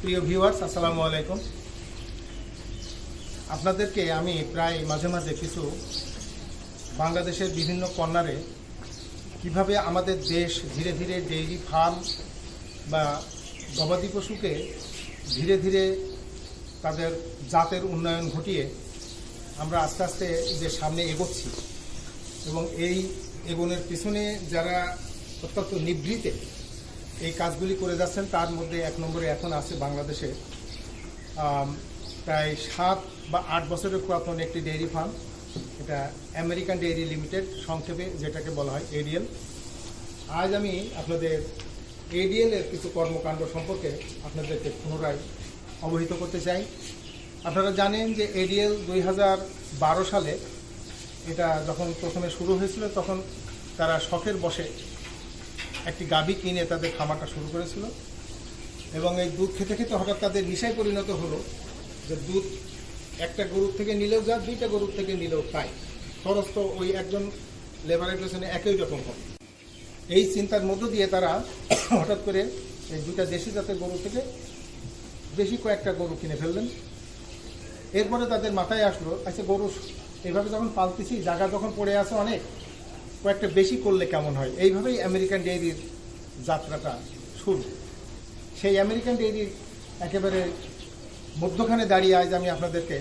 প্রিয় ভিউয়ার্স, আসসালামু আলাইকুম। আপনাদেরকে আমি প্রায় মাঝে মাঝে কিছু বাংলাদেশের বিভিন্ন কর্নারে কিভাবে আমাদের দেশ ধীরে ধীরে ডেইরি ফার্ম বা গবাদি পশুকে ধীরে ধীরে তাদের জাতের উন্নয়ন ঘটিয়ে আমরা আস্তে আস্তে যে সামনে এগোচ্ছি, এবং এই এগোনোর পিছনে যারা অত্যন্ত নিভৃতে এই কাজগুলি করে যাচ্ছেন তার মধ্যে এক নম্বরে এখন আছে বাংলাদেশে প্রায় 7 বা 8 বছরের পুরাতন একটি ডেইরি ফার্ম। এটা আমেরিকান ডেইরি লিমিটেড, সংক্ষেপে যেটাকে বলা হয় এডিএল। আজ আমি আপনাদের এডিএলের কিছু কর্মকাণ্ড সম্পর্কে আপনাদেরকে পুনরায় অবহিত করতে চাই। আপনারা জানেন যে এডিএল 2012 সালে এটা যখন প্রথমে শুরু হয়েছিল তখন তারা শখের বশে একটি গাভী কিনে তাদের খামারটা শুরু করেছিল, এবং এই দুধ খেতে খেতে হঠাৎ তাদের নেশায় পরিণত হলো যে দুধ একটা গরুর থেকে নিলেও যা, 2টা গরুর থেকে নিলেও তাই, খরচ তো ওই একজন লেবারের পেছনে একই রকম হবে। এই চিন্তার মধ্য দিয়ে তারা হঠাৎ করে এই 2টা দেশি জাতের গরু থেকে বেশি কয়েকটা গরু কিনে ফেললেন। এরপরে তাদের মাথায় আসলো, আচ্ছা গরু এইভাবে যখন পালতেছি, জায়গা যখন পড়ে আছে অনেক, কয়েকটা বেশি করলে কেমন হয়। এইভাবেই আমেরিকান ডেইরির যাত্রাটা শুরু। সেই আমেরিকান ডেইরির একেবারে মধ্যখানে দাঁড়িয়ে আজ আমি আপনাদেরকে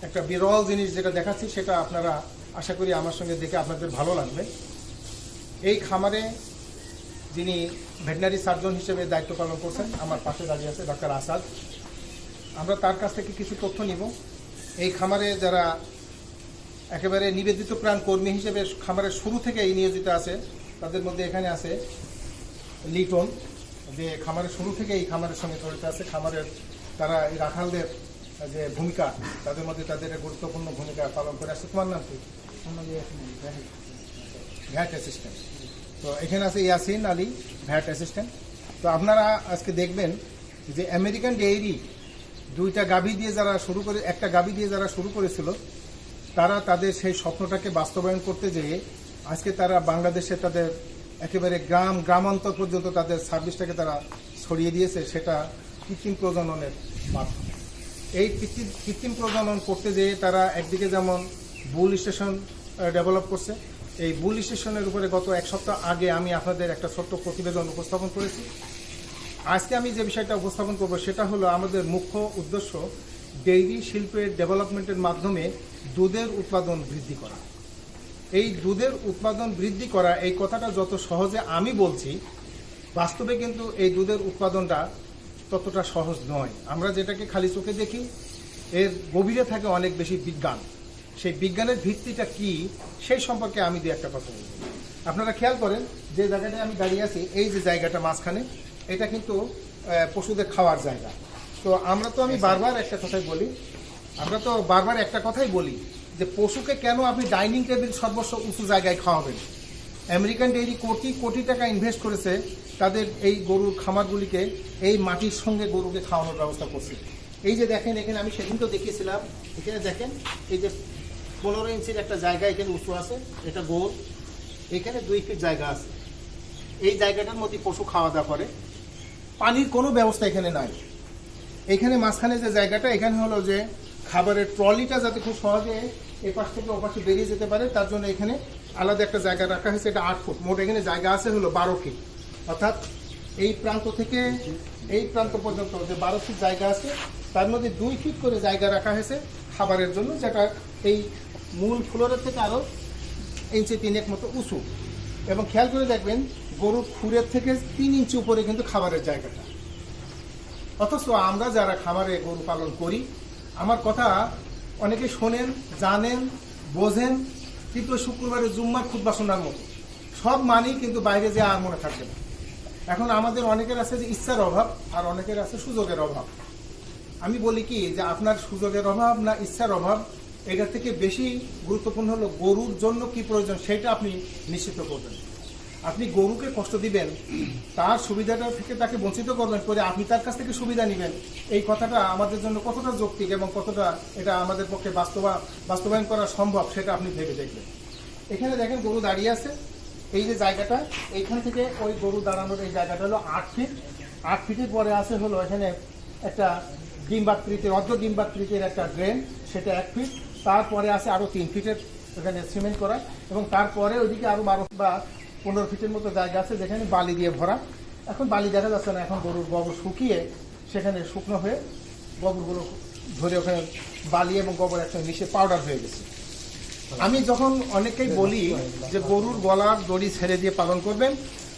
একটা বিরল জিনিস যেটা দেখাচ্ছি, সেটা আপনারা আশা করি আমার সঙ্গে দেখে আপনাদের ভালো লাগবে। এই খামারে যিনি ভেটেরিনারি সার্জন হিসেবে দায়িত্ব পালন করছেন, আমার পাশে দাঁড়িয়ে আছে ডক্টর আসাদ। আমরা তার কাছ থেকে কিছু তথ্য নিব। এই খামারে যারা একেবারে নিবেদিত প্রাণ কর্মী হিসেবে খামারের শুরু থেকেই নিয়োজিত আছে, তাদের মধ্যে এখানে আছে লিটন, যে খামারের শুরু থেকে এই খামারের সঙ্গে জড়িত আছে। খামারের তারা এই রাখালদের যে ভূমিকা, তাদের মধ্যে তাদের গুরুত্বপূর্ণ ভূমিকা পালন করে আসছে। তোমার নাম কি? VAT assistant. তো এখানে আছে ইয়াসিন আলী, ভ্যাট অ্যাসিস্ট্যান্ট। তো আপনারা আজকে দেখবেন যে আমেরিকান ডেইরি 2টা গাভী দিয়ে যারা শুরু করে, একটা গাভী দিয়ে যারা শুরু করেছিল, তারা তাদের সেই স্বপ্নটাকে বাস্তবায়ন করতে যেয়ে আজকে তারা বাংলাদেশে তাদের একেবারে গ্রামান্তর পর্যন্ত তাদের সার্ভিসটাকে তারা ছড়িয়ে দিয়েছে, সেটা কৃত্রিম প্রজননের মাধ্যমে। এই কৃত্রিম প্রজনন করতে যেয়ে তারা একদিকে যেমন বুল স্টেশন ডেভেলপ করছে। এই বুল স্টেশনের উপরে গত 1 সপ্তাহ আগে আমি আপনাদের একটা ছোট্ট প্রতিবেদন উপস্থাপন করেছি। আজকে আমি যে বিষয়টা উপস্থাপন করব সেটা হলো আমাদের মুখ্য উদ্দেশ্য ডেইরি শিল্পের ডেভেলপমেন্টের মাধ্যমে দুধের উৎপাদন বৃদ্ধি করা। এই দুধের উৎপাদন বৃদ্ধি করা, এই কথাটা যত সহজে আমি বলছি, বাস্তবে কিন্তু এই দুধের উৎপাদনটা ততটা সহজ নয়। আমরা যেটাকে খালি চোখে দেখি, এর গভীরে থাকে অনেক বেশি বিজ্ঞান। সেই বিজ্ঞানের ভিত্তিটা কি, সেই সম্পর্কে আমি একটা কথা বলব। আপনারা খেয়াল করেন যে জায়গাটায় আমি দাঁড়িয়ে আছি, এই যে জায়গাটা মাঝখানে, এটা কিন্তু পশুদের খাওয়ার জায়গা। তো আমি বারবার একটা কথাই বলি যে পশুকে কেন আপনি ডাইনিং টেবিল সর্বস্ব উঁচু জায়গায় খাওয়াবেন। আমেরিকান ডেইরি কোটি কোটি টাকা ইনভেস্ট করেছে তাদের এই গরুর খামারগুলিকে এই মাটির সঙ্গে গরুকে খাওয়ানোর ব্যবস্থা করছে। এই যে দেখেন, এখানে আমি সেদিন তো দেখিয়েছিলাম, এখানে দেখেন এই যে 15 ইঞ্চির একটা জায়গা এখানে উঁচু আছে, এটা গোল, এখানে 2 ফিট জায়গা আছে। এই জায়গাটার মধ্যে পশু খাওয়া দাওয়া করে। পানির কোনো ব্যবস্থা এখানে নাই। এখানে মাঝখানে যে জায়গাটা, এখানে হলো যে খাবারের ট্রলিটা যাতে খুব সহজে এপাশ থেকে ওপাশে বেরিয়ে যেতে পারে, তার জন্য এখানে আলাদা একটা জায়গা রাখা হয়েছে। এটা 8 ফুট, মোট এখানে জায়গা আছে হলো 12 ফিট। অর্থাৎ এই প্রান্ত থেকে এই প্রান্ত পর্যন্ত যে 12 ফিট জায়গা আছে, তার মধ্যে 2 ফিট করে জায়গা রাখা হয়েছে খাবারের জন্য, যেটা এই মূল ফ্লোরের থেকে আরও 3 ইঞ্চি মতো উঁচু। এবং খেয়াল করে দেখবেন গরুর খুরের থেকে 3 ইঞ্চি উপরে কিন্তু খাবারের জায়গাটা। অথচ আমরা যারা খামারে গরু পালন করি, আমার কথা অনেকে শোনেন, জানেন, বোঝেন, কিন্তু শুক্রবারে জুম্মার খুতবা শোনার মতো সব মানি, কিন্তু বাইরে যে আর মনে থাকবে না। এখন আমাদের অনেকের আছে যে ইচ্ছার অভাব, আর অনেকের আছে সুযোগের অভাব। আমি বলি কি যে আপনার সুযোগের অভাব না ইচ্ছার অভাব, এটার থেকে বেশি গুরুত্বপূর্ণ হলো গরুর জন্য কি প্রয়োজন সেটা আপনি নিশ্চিত করবেন। আপনি গরুকে কষ্ট দিবেন, তার সুবিধাটা থেকে তাকে বঞ্চিত করবেন, পরে আপনি তার কাছ থেকে সুবিধা নেবেন, এই কথাটা আমাদের জন্য কতটা যৌক্তিক এবং কতটা এটা আমাদের পক্ষে বাস্তবায়ন করা সম্ভব সেটা আপনি ভেবে দেখবেন। এখানে দেখেন গরু দাঁড়িয়ে আছে, এই যে জায়গাটা, এইখান থেকে ওই গরু দাঁড়ানোর এই জায়গাটা হলো 8 ফিট। 8 ফিটের পরে আছে হলো এখানে একটা ডিম্বাকৃতির, অর্ধ ডিম্বাকৃতির একটা ড্রেন, সেটা 1 ফিট। তারপরে আছে আরও 3 ফিটের এখানে সিমেন্ট করা, এবং তারপরে ওইদিকে আরও 12 বা 15 ফিটের মতো জায়গা আছে যেখানে বালি দিয়ে ভরা। এখন বালি দেখা যাচ্ছে না, এখন গরুর গোবর শুকিয়ে সেখানে শুকনো হয়ে গোবরগুলো ধরে ওখানে বালি এবং গোবর একসঙ্গে মিশে পাউডার হয়ে গেছে। আমি যখন অনেকেই বলি যে গরুর গলার দড়ি ছেড়ে দিয়ে পালন করবেন,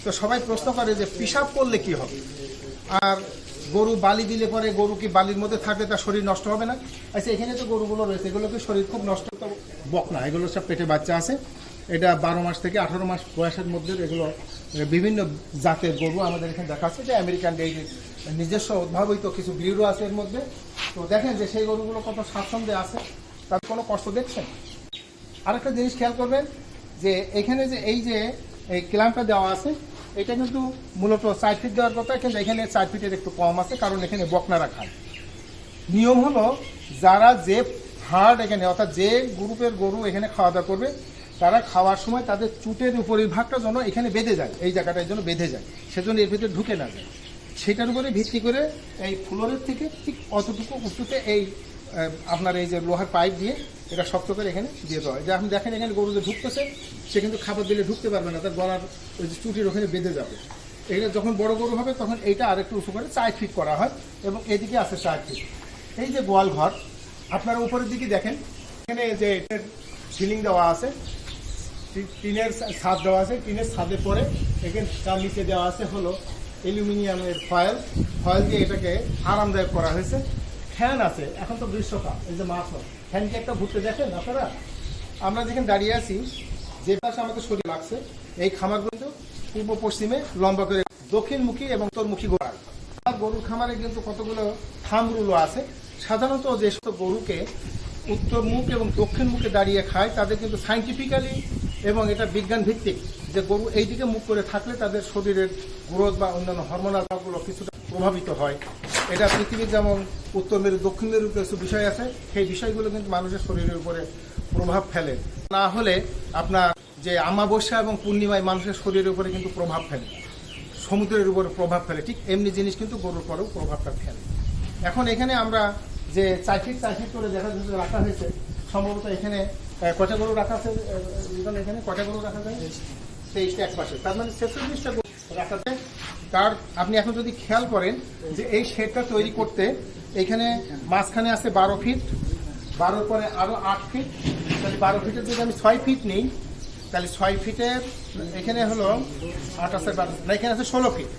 তো সবাই প্রশ্ন করে যে পিশাব করলে কি হবে, আর গরু বালি দিলে পরে গরু কি বালির মধ্যে থাকলে তার শরীর নষ্ট হবে না? আচ্ছা, এখানে তো গরুগুলো রয়েছে, এগুলো কি শরীর খুব নষ্ট? তো বকনা, এগুলো সব পেটে বাচ্চা আছে। এটা 12 মাস থেকে 18 মাস বয়সের মধ্যে এগুলো বিভিন্ন জাতের গরু আমাদের এখানে দেখা আছে। যে আমেরিকান ডেইরির নিজস্ব উদ্ভাবিত কিছু ব্রিডও আছে এর মধ্যে। তো দেখেন যে সেই গরুগুলো কত স্বাচ্ছন্দ্যে আছে, তার কোনো কষ্ট দেখছেন? আরেকটা জিনিস খেয়াল করবেন যে এখানে যে এই ক্ল্যাম্পটা দেওয়া আছে, এটা কিন্তু মূলত 4 ফিট দেওয়ার কথা, কিন্তু এখানে 4 ফিটের একটু কম আছে, কারণ এখানে বকনারা খায়। নিয়ম হলো যারা যে হার্ড এখানে, অর্থাৎ যে গ্রুপের গরু এখানে খাওয়া দাওয়া করবে, তারা খাওয়ার সময় তাদের চুটের উপরের ভাগটা যেন এখানে বেঁধে যায়, এই জায়গাটার জন্য বেঁধে যায়, সেজন্য এর ভিতরে ঢুকে না যায়। সেটার উপরে ভিত্তি করে এই ফ্লোরের থেকে ঠিক অতটুকু উঁচুতে এই আপনার এই যে লোহার পাইপ দিয়ে এটা শক্ত করে এখানে দিয়ে দেওয়া হয়। যে আপনি দেখেন এখানে গরু যে ঢুকতেছে, সে কিন্তু খাবার দিলে ঢুকতে পারবে না, তার গলার ওই যে চুটির ওখানে বেঁধে যাবে। এখানে যখন বড় গরু হবে তখন এইটা আরেকটু উঁচু করে 4 ফিট করা হয়, এবং এদিকে আছে 4 ফিট। এই যে গোয়াল ঘর, আপনারা উপরের দিকে দেখেন, এখানে যে সিলিং দেওয়া আছে, টিনের ছাদ দেওয়া আছে, টিনের ছাদের পরে এখানে তার নিচে দেওয়া আছে হলো অ্যালুমিনিয়ামের ফয়েল দিয়ে এটাকে আরামদায়ক করা হয়েছে। ফ্যান আছে, এখন তো গ্রীষ্মকাল, এই যে মাছ ফ্যানকে একটা ঘুরতে দেখেন আপনারা। আমরা যেখানে দাঁড়িয়ে আছি, যে পাশে আমাদের শরীর লাগছে, এই খামারগুলো পূর্ব পশ্চিমে লম্বা করে দক্ষিণমুখী এবং উত্তরমুখী গোড়ায়। গরুর খামারে কিন্তু কতগুলো থামরুলো আছে। সাধারণত যে সব গরুকে উত্তর মুখ এবং দক্ষিণ মুখে দাঁড়িয়ে খায়, তাদের কিন্তু সাইন্টিফিক্যালি এবং এটা বিজ্ঞান ভিত্তিক, যে গরু এই দিকে মুখ করে থাকলে তাদের শরীরের গ্রোথ বা অন্যান্য হরমোনালগুলো কিছুটা প্রভাবিত হয়। এটা পৃথিবীর যেমন উত্তর মেরু দক্ষিণ মেরু কিছু বিষয় আছে, সেই বিষয়গুলো কিন্তু মানুষের শরীরের উপরে প্রভাব ফেলে। না হলে আপনার যে অমাবস্যা এবং পূর্ণিমায় মানুষের শরীরের উপরে কিন্তু প্রভাব ফেলে, সমুদ্রের উপরে প্রভাব ফেলে, ঠিক এমনি জিনিস কিন্তু গরুর পরেও প্রভাবটা ফেলে। এখন এখানে আমরা যে 4 ফিট করে দেখা যাচ্ছে রাখা হয়েছে, সম্ভবত এখানে কটা গরু রাখা আছে, এখানে কটা গরু রাখা যায়? 23টা এক পাশে, তার মানে 46টা গরু রাখা যায়। তার আপনি এখন যদি খেয়াল করেন যে এই শেডটা তৈরি করতে এখানে মাঝখানে আছে 12 ফিট, 12 পরে আরও 8 ফিট, তাহলে 12 ফিটের যদি আমি 6 ফিট নিই, তাহলে 6 ফিটের এখানে হলো 8 আছে 12 না, এখানে আছে 16 ফিট।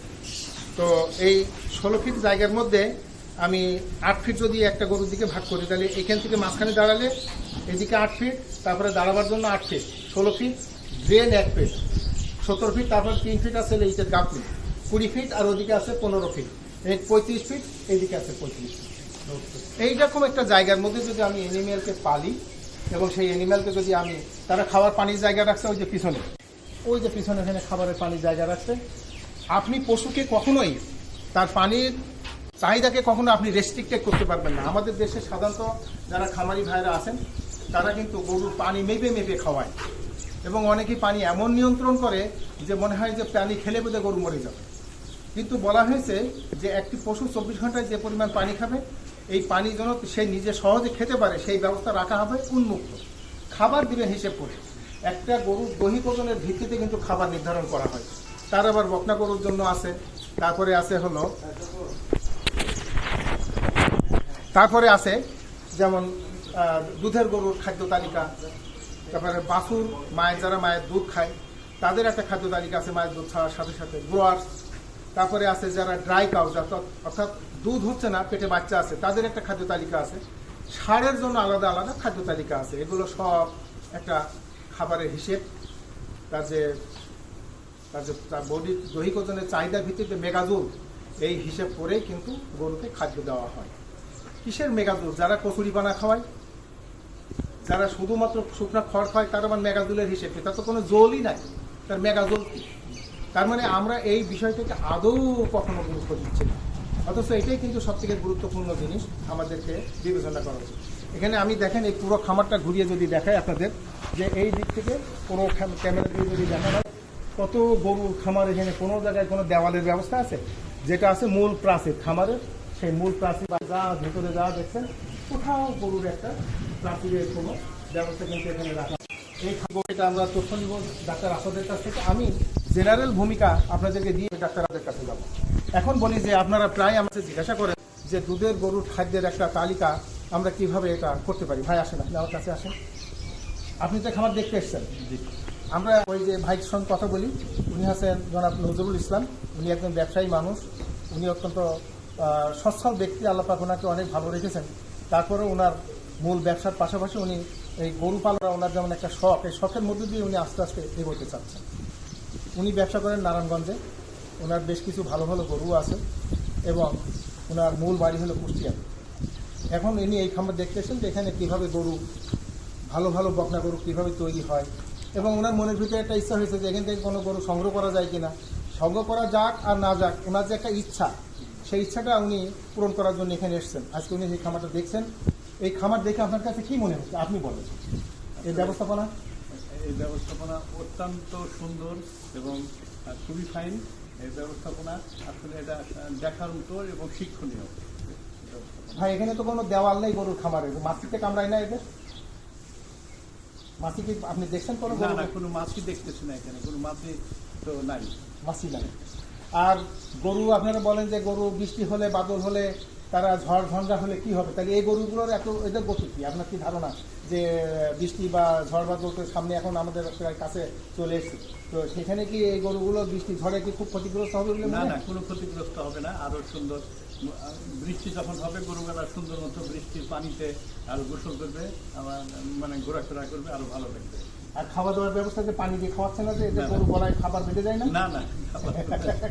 তো এই 16 ফিট জায়গার মধ্যে আমি 8 ফিট যদি একটা গরুর দিকে ভাগ করি, তাহলে এখান থেকে মাঝখানে দাঁড়ালে এদিকে 8 ফিট, তারপরে দাঁড়াবার জন্য 8 feet, 16 feet, drain 1 feet, 17 feet, তারপর 3 ফিট আছে এইটার গাপনি, 20 ফিট, আর ওদিকে আছে 15 ফিট, 35 ফিট, এইদিকে আছে 35 ফিট। এইরকম একটা জায়গার মধ্যে যদি আমি অ্যানিম্যালকে পালি, এবং সেই অ্যানিম্যালকে যদি আমি, তারা খাবার পানির জায়গা রাখছে ওই যে পিছনে, এখানে খাবারের পানির জায়গা রাখছে। আপনি পশুকে কখনোই তার পানির চাহিদাকে কখনো আপনি রেস্ট্রিক্টেড করতে পারবেন না। আমাদের দেশে সাধারণত যারা খামারি ভাইরা আছেন, তারা কিন্তু গরুর পানি মেপে খাওয়ায়, এবং অনেকেই পানি এমন নিয়ন্ত্রণ করে যে মনে হয় যে পানি খেলে বোধহয় গরু মরে যাবে। কিন্তু বলা হয়েছে যে একটি পশু 24 ঘন্টায় যে পরিমাণ পানি খাবে, এই পানি যেন সে নিজে সহজে খেতে পারে সেই ব্যবস্থা রাখা হবে উন্মুক্ত। খাবার দিবেন হিসেব করে, একটা গরুর দৈহিক ওজনের ভিত্তিতে কিন্তু খাবার নির্ধারণ করা হয়। তার আবার বকনা গরুর জন্য আছে, তারপরে আছে যেমন দুধের গরুর খাদ্য তালিকা, তারপরে বাছুর যারা মায়ের দুধ খায় তাদের একটা খাদ্য তালিকা আছে, মায়ের দুধ খাওয়ার সাথে সাথে গ্রোয়ার্স। তারপরে আছে যারা ড্রাই কাউ, অর্থাৎ দুধ হচ্ছে না, পেটে বাচ্চা আছে, তাদের একটা খাদ্য তালিকা আছে। ষাঁড়ের জন্য আলাদা আলাদা খাদ্য তালিকা আছে। এগুলো সব একটা খাবারের হিসেব, তার বডির দৈহিক ওজনের চাহিদার ভিত্তিতে মেগাজুল, এই হিসেব করেই কিন্তু গরুকে খাদ্য দেওয়া হয়। কিসের মেগাজুল? যারা কচুরিপানা খাওয়ায়, যারা শুধুমাত্র শুকনো খড় খায়, তার আবার মেগাজুলের হিসেব, তার তো কোনো জলই নাই, তার মেগাজুল কি? তার মানে আমরা এই বিষয়টাকে আদৌ কখনো গুরুত্ব দিচ্ছি না, অথচ এটাই কিন্তু সবথেকে গুরুত্বপূর্ণ জিনিস আমাদেরকে বিবেচনা করা উচিত। এখানে আমি দেখেন এই পুরো খামারটা ঘুরিয়ে যদি দেখাই আপনাদের, যে এই দিক থেকে পুরো ক্যামেরা দিয়ে যদি দেখা হয়, কত গরুর খামার এখানে কোনো জায়গায় কোনো দেওয়ালের ব্যবস্থা আছে? যেটা আছে মূল প্রাচীর খামারের, সেই মূল প্রাচীর বা যা ভেতরে যা দেখছেন কোথাও গরুর একটা প্রাচীরের কোনো ব্যবস্থা কিন্তু এখানে রাখা। এই এটা আমরা তথ্য নিব ডাক্তার আসাদের কাছ থেকে। আমি জেনারেল ভূমিকা আপনাদেরকে দিয়ে ডাক্তার আসাদের কাছে যাব। এখন বলি যে আপনারা প্রায় আমাকে জিজ্ঞাসা করেন যে দুধের গরুর খাদ্যের একটা তালিকা আমরা কিভাবে এটা করতে পারি। ভাই আসেন, আপনি আমার কাছে আসেন। আপনি তো খামার দেখতে এসছেন। আমরা ওই যে ভাইয়ের সঙ্গে কথা বলি, উনি আছেন জনাব নজরুল ইসলাম। উনি একজন ব্যবসায়ী মানুষ, উনি অত্যন্ত সচ্ছল ব্যক্তি, আল্লাহ পাক ওনাকে অনেক ভালো রেখেছেন। তারপরে ওনার মূল ব্যবসার পাশাপাশি উনি এই গরু পালনা ওনার যেমন একটা শখ, এই শখের মধ্যে দিয়ে উনি আস্তে আস্তে এগোতে চাচ্ছেন। উনি ব্যবসা করেন নারায়ণগঞ্জে, ওনার বেশ কিছু ভালো ভালো গরু আছে এবং ওনার মূল বাড়ি হলো কুষ্টিয়াতে। এখন ইনি এই খামার দেখতে এসেছেন যে এখানে কীভাবে গরু, ভালো ভালো বকনা গরু কীভাবে তৈরি হয়, এবং ওনার মনের ভিতরে একটা ইচ্ছা হয়েছে যে এখান থেকে কোনো গরু সংগ্রহ করা যায় কিনা। সংগ্রহ করা যাক আর না যাক, ওনার যে একটা ইচ্ছা, সেই ইচ্ছাটা উনি পূরণ করার জন্য এখানে এসেছেন। আজকে উনি এই খামারটা দেখছেন। এই খামার দেখে আপনার কাছে কী মনে হচ্ছে আপনি বলেন? এই ব্যবস্থাপনা অত্যন্ত সুন্দর এবং খুবই ফাইন। এই ব্যবস্থাপনা আসলে এটা দেখার মতো এবং শিক্ষণীয়। ভাই এখানে তো কোনো দেওয়াল নেই গরুর খামারে, মাছিতে কামড়ায় না এদের? মাছি কি আপনি দেখছেন কোনো? না, কোনো মাছি দেখতেছি না, এখানে কোনো মাছি তো নাই, মাছি নাই। আর গরু আপনারা বলেন যে গরু বৃষ্টি হলে, বাদল হলে, তারা ঝড় ঝঞ্ঝা হলে কি হবে? তাহলে এই গরুগুলোর এত এদের গতি কি? আপনার কি ধারণা যে বৃষ্টি বা ঝড় বাদলের সামনে এখন আমাদের প্রায় কাছে চলে এসেছে, তো সেখানে কি এই গরুগুলো বৃষ্টি ঝড়ে কি খুব ক্ষতিগ্রস্ত হবে বলে? না, কোনো ক্ষতিগ্রস্ত হবে না। আরো সুন্দর বৃষ্টি যখন হবে, গরুগুলা সুন্দর মতো বৃষ্টির পানিতে আরো গোসল করবে, আবার মানে ঘোরাফেরা করবে, আরো ভালো লাগবে। আর খাওয়া দাওয়ার ব্যবস্থা যে পানি দিয়ে খাওয়াচ্ছে না, যে এতে গরু গলায় খাবার বেঁধে যায় না? না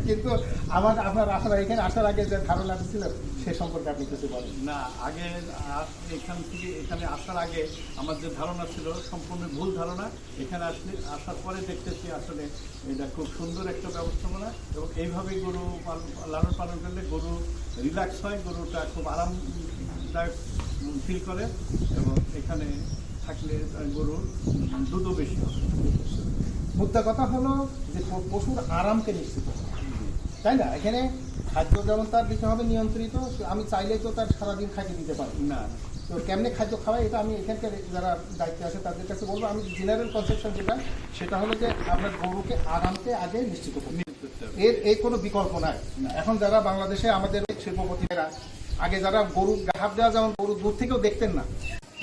কিন্তু আপনার আসার এখানে আসার আগে যে ধারণা ছিল সে সম্পর্কে আপনি কিছু বলেন? না, আগে এখান থেকে এখানে আসার আগে আমার যে ধারণা ছিল সম্পূর্ণ ভুল ধারণা। এখানে আসার পরে দেখতেছি আসলে এটা খুব সুন্দর একটা ব্যবস্থাপনা, এবং এইভাবে গরু লালন পালন করলে গরু রিল্যাক্স হয়, গরুটা খুব আরামদায়ক ফিল করে, এবং এখানে থাকলে গরুর দুধও বেশি হবে। মুদ্রা কথা হলো যে পশুর আরামকে নিশ্চিত, তাই না? এখানে খাদ্য যেমন তার দিতে হবে নিয়ন্ত্রিত, আমি চাইলেই তো তার সারাদিন খাইতে দিতে পারি না। তো কেমনে খাদ্য খাওয়াই, এটা আমি এখানকার যারা দায়িত্বে আছে তাদের কাছে বলবো। আমি জেনারেল কনসেপশন যেটা, সেটা হলো যে আপনার গরুকে আরামকে আগে নিশ্চিত করতে, এর কোনো বিকল্প নাই। এখন যারা বাংলাদেশে আমাদের শিল্পপতিরা, আগে যারা গরু ঘাপ দেওয়া যেমন গরু দূর থেকেও দেখতেন না,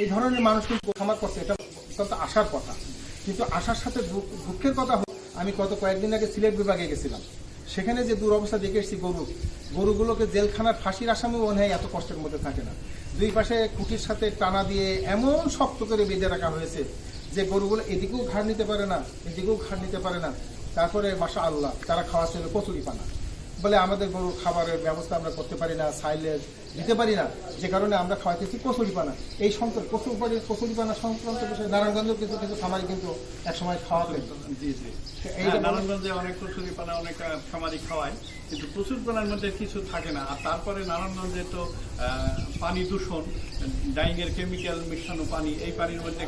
এই ধরনের মানুষ কিন্তু খামার করছে, এটা অত্যন্ত আশার কথা। কিন্তু আশার সাথে দুঃখের কথা হলো, আমি কয়েকদিন আগে সিলেট বিভাগে গেছিলাম, সেখানে যে দুরবস্থা দেখে এসেছি গরুগুলোকে জেলখানার ফাঁসির আসামিও মনে হয় এত কষ্টের মধ্যে থাকে না। দুই পাশে খুঁটির সাথে টানা দিয়ে এমন শক্ত করে বেঁধে রাখা হয়েছে যে গরুগুলো এদিকেও ঘাড় নিতে পারে না, এদিকেও ঘাড় নিতে পারে না। তারপরে মাশাআল্লাহ তারা খাওয়াচ্ছিল কচুরি পানা। বলে আমাদের গরুর খাবারের ব্যবস্থা আমরা করতে পারি না, সাইলেজ দিতে পারি না, যে কারণে আমরা খাওয়াইতেছি কচুরি পানা। এই সংকট কচুরি পানা সংক্রান্ত বিষয়ে নারায়ণগঞ্জেও কিছু খামারি কিন্তু একসময় খাওয়াতেন। নারায়ণগঞ্জে অনেক কচুরি পানা অনেক খামারি খাওয়ায়, কিন্তু প্রচুর পানার মধ্যে কিছু থাকে না। আর তারপরে নারায়ণগঞ্জে তো পানি দূষণ, ডাইংয়ের কেমিক্যাল মিশানো পানি, এই পানির মধ্যে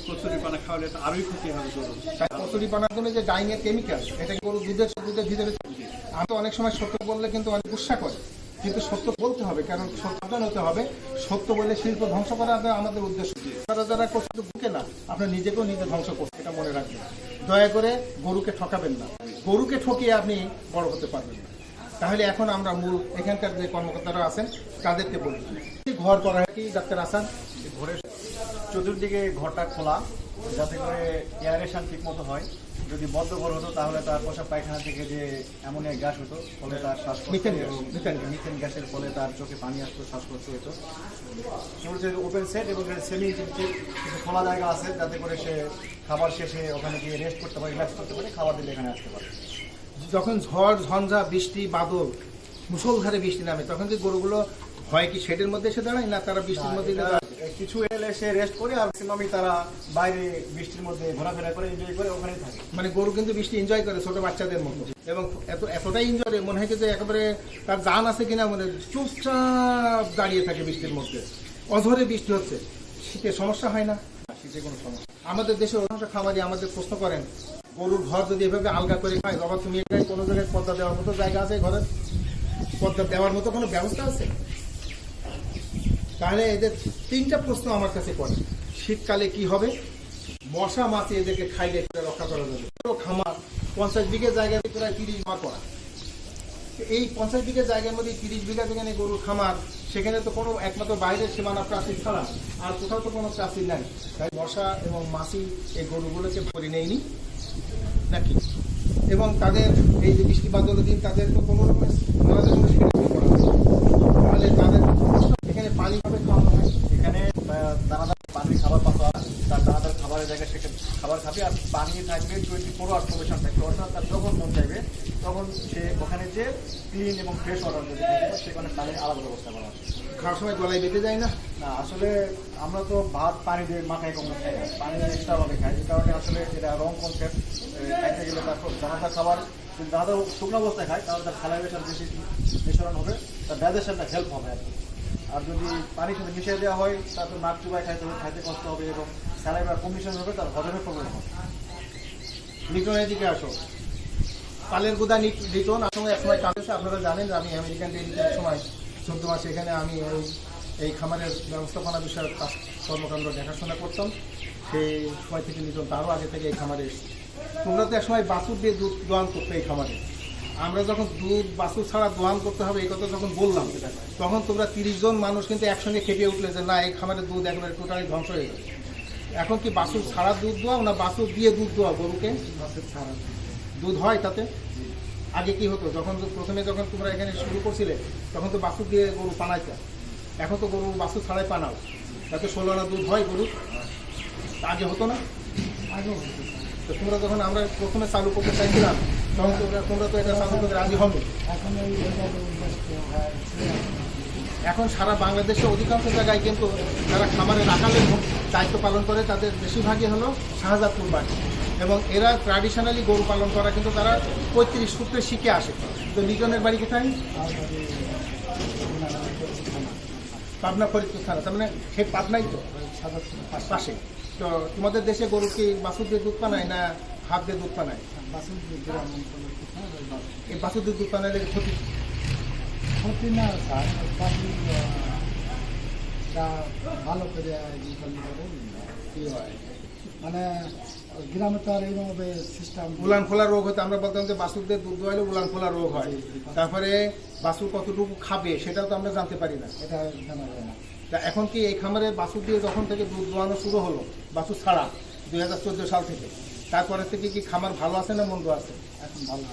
কচুরি পানা খাওয়ালে তো আরোই ক্ষতি হবে গরু। কচুরি পানার জন্য যে ডাইংয়ের কেমিক্যাল, এটা গরু দুধের ভিতরে। আমি তো অনেক সময় সত্য বললে কিন্তু অনেক গুসা করে, কিন্তু সত্য বলতে হবে, কারণ সাবধান হতে হবে। সত্য বলে শিল্প ধ্বংস করা আমাদের উদ্দেশ্য। যারা কষ্ট ঢুকে না, আপনার নিজেকেও নিজে ধ্বংস করছে, এটা মনে রাখবেন। দয়া করে গরুকে ঠকাবেন না, গরুকে ঠকিয়ে আপনি বড় হতে পারবেন না। তাহলে এখন আমরা মূল এখানকার যে কর্মকর্তারা আছেন তাদেরকে বলি, ঘর করা কি ডাক্তার আসান? ঘরের চতুর্দিকে ঘরটা খোলা, যাতে করে এয়ারেশন ঠিক মতো হয়। যদি বদ্ধ ঘর হতো তাহলে তার পোশাক পায়খানা থেকে যে অ্যামোনিয়া গ্যাস হতো, ফলে তার মিথেন গ্যাসের ফলে তার চোখে পানি আসতো, শ্বাসকষ্ট হতো। ওপেন সেট এবং সেমি কিছু খোলা জায়গা আছে, যাতে করে সে খাবার শেষে ওখানে গিয়ে রেস্ট করতে পারে, রিল্যাক্স করতে পারে, খাবার দিলে এখানে আসতে পারে। যখন ঝড় ঝঞ্ঝা বৃষ্টি বাদল মুষলধারে বৃষ্টি নামে, তখন কি গরুগুলো হয় কি শেডের মধ্যে এসে দাঁড়ায়, না তারা বৃষ্টির মধ্যে কিছু এলে সে রেস্ট করে, আর ম্যাক্সিমামই তারা বাইরে বৃষ্টির মধ্যে ঘোরাফেরা করে, এনজয় করে, ওখানেই থাকে। মানে গরু কিন্তু বৃষ্টি এনজয় করে ছোট বাচ্চাদের মতো, এবং এতটাই এনজয় মনে হয় যে একেবারে তার জান আছে কিনা, মানে চুপচাপ দাঁড়িয়ে থাকে বৃষ্টির মধ্যে। অঝরে বৃষ্টি হচ্ছে, শীতে সমস্যা হয় না? শীতে কোনো সমস্যা। আমাদের দেশের অধিকাংশ খামারি আমাদের প্রশ্ন করেন গরুর ঘর যদি এভাবে আলগা করে খায়, বাবা তুমি এখানে কোনো জায়গায় পর্দা দেওয়ার মতো জায়গা আছে ঘরের? পর্দা দেওয়ার মতো কোনো ব্যবস্থা আছে? তাহলে এদের 3টা প্রশ্ন আমার কাছে করে। শীতকালে কি হবে? মশা মাছি এদেরকে খাইলে রক্ষা করা যাবে। খামার 50 বিঘা জায়গায় প্রায় 30 মার করা। এই 50 বিঘা জায়গার মধ্যে 30 বিঘা যেখানে গরুর খামার, সেখানে তো কোনো একমাত্র বাইরের সীমানা প্রাচীর ছাড়া আর কোথাও তো কোনো প্রাচীর নাই। তাই মশা এবং মাছি এই গরুগুলোকে ভরে নেয়নি নাকি? এবং তাদের এই যে বৃষ্টি বাদলের দিন তাদের তো কোনো রকমের আলাদা কোনো security করা হয়। তাহলে তাদের এখানে পানি ভাবে খাওয়ানো হয়। এখানে দানাদার পানির খাবার পাতা, তার দানাদার খাবারের জায়গায় সেখানে খাবার খাবে, আর পানি থাকবে 24 আওয়ার প্রবেশন থাকবে, অর্থাৎ তার যখন মন চাইবে তখন সে ওখানে যে ক্লিন এবং ফ্রেশ ওয়াটার যদি থাকে সেখানে পানির আলাদা ব্যবস্থা করা আছে। খাওয়ার সময় গলায় বেঁধে যায় না? না, আসলে আমরা তো ভাত পানি দিয়ে মাখাই কম খাই না, পানি এক্সট্রাভাবে খাই। এই কারণে আসলে এটা রং কনসেপ্ট। খাইতে গেলে তারপর দানাদার খাবার যদি দানাদার শুকনো অবস্থায় খায় তাহলে তার স্যালাইভেশন বেশি মিশ্রণ হবে, তার ডাইজেশনটা হেল্প হবে আর কি। আর যদি পানির সাথে মিশিয়ে দেওয়া হয় তারপর নাক চুবাই খাইতে হবে, খাইতে কষ্ট হবে এবং স্যালাইভার কমিশন হবে, তার হজমের প্রবলেম হবে। লিটনের দিকে আসো। পালের গুদা লিটন আসলে একসময় কাছে আপনারা জানেন যে আমি আমেরিকান ডেইরিতে সময় 14 মাস এখানে আমি এই খামারের ব্যবস্থাপনা বিষয়ক কর্মকাণ্ড দেখাশোনা করতাম। সেই সময় থেকে লিটন তারও আগে থেকে এই খামারে এসেছি। তোমরা তো একসময় বাছুর দিয়ে দুধ দোয়ান করতে এই খামারে। আমরা যখন দুধ বাছুর ছাড়া দোয়ান করতে হবে এই কথা যখন বললাম, তখন তোমরা 30 জন মানুষ কিন্তু একসঙ্গে খেপে উঠলে যে না, এই খামারের দুধ একেবারে টোটালি ধ্বংস হয়ে যাবে। এখন কি বাছুর ছাড়া দুধ দোয়াও না বাছুর দিয়ে দুধ দোয়াও গরুকে? বাছুর ছাড়া দুধ হয় তাতে? আগে কি হতো যখন যখন তোমরা এখানে শুরু করছিলে তখন তো বাছুর দিয়ে গরু পানাইতে, এখন তো গরু বাছুর ছাড়াই পানাও, তাতে 16 আনা দুধ হয় গরুর। আগে হতো না? আগে হতো। তো তোমরা যখন আমরা প্রথমে চালু করতে চাইছিলাম তখন তোমরা তো এটা চালু করতে রাজি হবে। এখন সারা বাংলাদেশে অধিকাংশ জায়গায় কিন্তু যারা খামারে রাখালের দায়িত্ব পালন করে তাদের বেশিরভাগই হলো শাহজাদপুর বাড়ি, এবং এরা ট্র্যাডিশনালি গরু পালন করা কিন্তু তারা 35 সূত্রে শিখে আসে। তো লিটনের বাড়ি কোথায়? পাবনা ফরিদপুর থানা, তার মানে সেই পাবনাই তো পাশে। তো তোমাদের দেশে গরু কি বাছুর দিয়ে দুধ পানায় না হাত দিয়ে দুধ পানায়? এই বাছুর দিয়ে দুধ পানাইলে ক্ষতি না স্যার, ভালো করে কি হয়? মানে গ্রামে তো আর এইভাবে সিস্টেম উলান খোলা রোগ হতো। আমরা বলতাম যে বাছুর দিয়ে দুধ দোয়াইলে উলান খোলা রোগ হয়। তারপরে বাছুর কতটুকু খাবে সেটাও তো আমরা জানতে পারি না। এটা জানা যায় না। তা এখন কি এই খামারে বাছুর দিয়ে যখন থেকে দুধ দোয়ানো শুরু হলো, বাছুর ছাড়া 2014 সাল থেকে, তারপরে থেকে কি খামার ভালো আছে না মন্দ আছে? এখন ভালো।